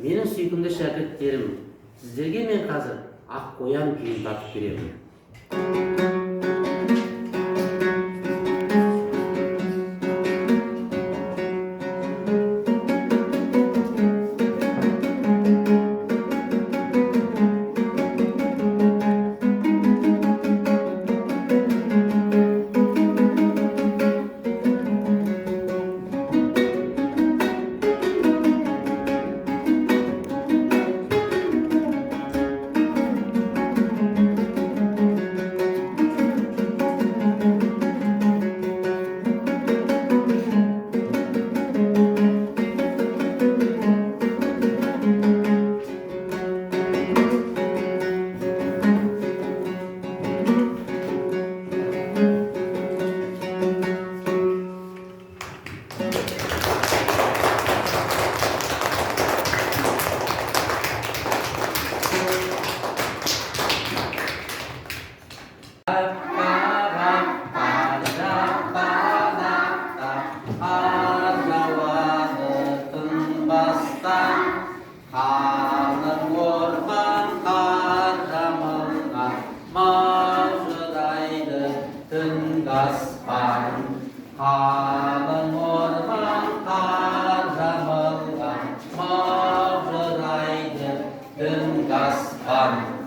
Менің сүйкімді шәкірттерім, сіздерге мен қазір ақ қоян күйін тартып беремін. Haның орған қар жамылған маужырайды түнгі аспан. Haның орған қар жамылған маужырайды түнгі аспан.